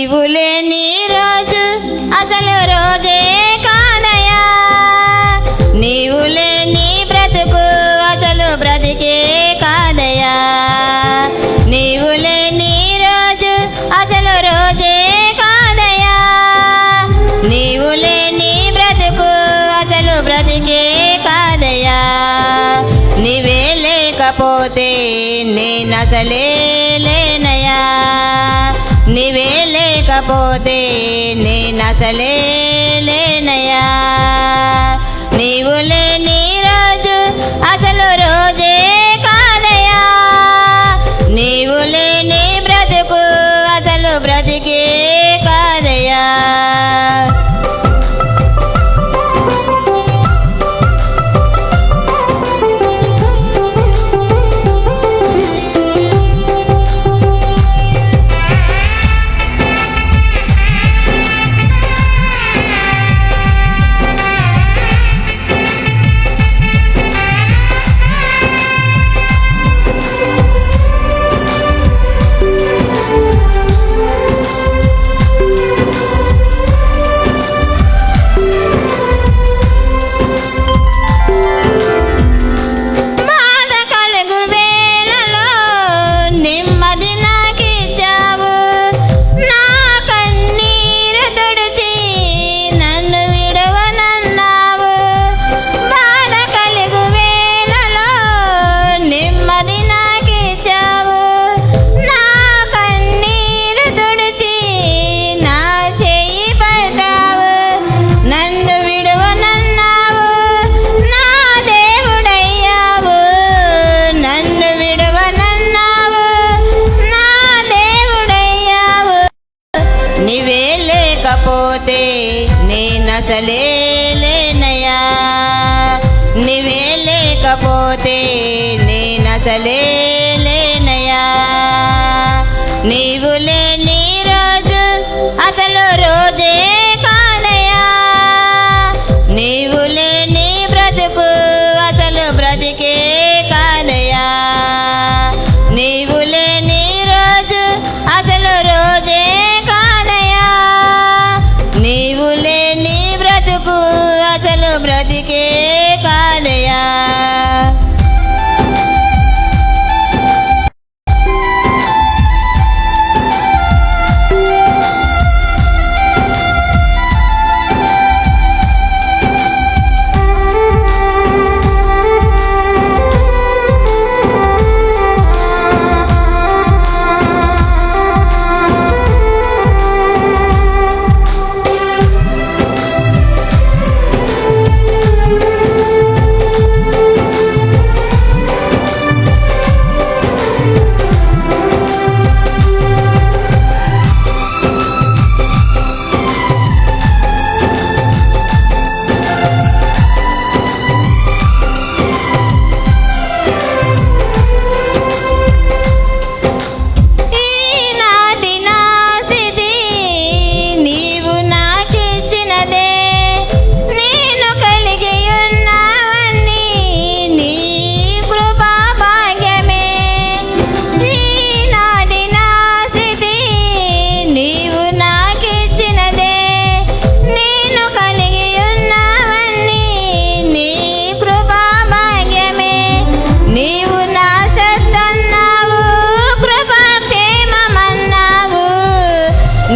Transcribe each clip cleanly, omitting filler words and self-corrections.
నీవు లేని రోజు అసలు రోజే కాదయా, నీవు లేని బ్రతుకు అసలు బ్రతికే కాదయా, నీవు లేని రోజు అసలు రోజే కాదయా, నీవు లేని బ్రతుకు అసలు బ్రతికే కాదయా, నీవే లేకపోతే నేనసలే లేనయా, నీవే లేకపోతే నేనసలే లేనయా, నీవు లేని రోజు అసలు రోజే కాదయా, నీవు లేని బ్రతుకు అసలు బ్రతికే కాదయా. నీవే లేకపోతే నేనసలే లేనయా, నీవే లేకపోతే నేనసలే లేనయా, నీవు లేని రోజు అసలు రోజే కాదయా, నీవు లేని బ్రతుకు అసలు బ్రతికే కాదయా, నీవు లేని రోజు అసలు రోజే కాదయా, నీవు లేని బ్రతుకు అసలు బ్రతికే కాదయా.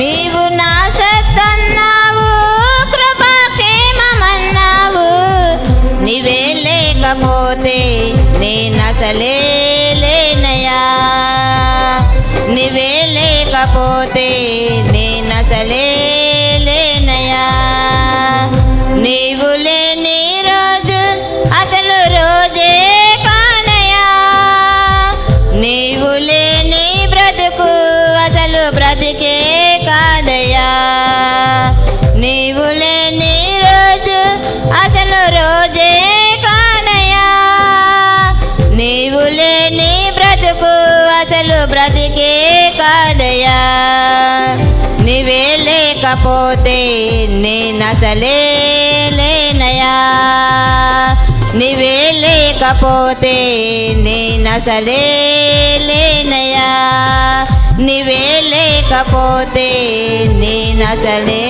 నీవు నా సత్తన్నావు, కృపా ప్రేమమన్నావు, నీవే లేకపోతే నేనసలే లేనయా, నీవే లేకపోతే నేనసలే లేనయా, నీవు లేని రోజు అసలు రోజే కాదయా, నీవు లేని బ్రతుకు అసలు బ్రతికే కాదయా, నీవు లేని రోజు అసలు రోజే కాదయా, నీవు లేని బ్రతుకు అసలు బ్రతికే కాదయా, నీవే లేకపోతే నేనసలే లేనయా, నీవే లేకపోతే నేనసలే లేనయా, నీవే లేకపోతే నేనసలే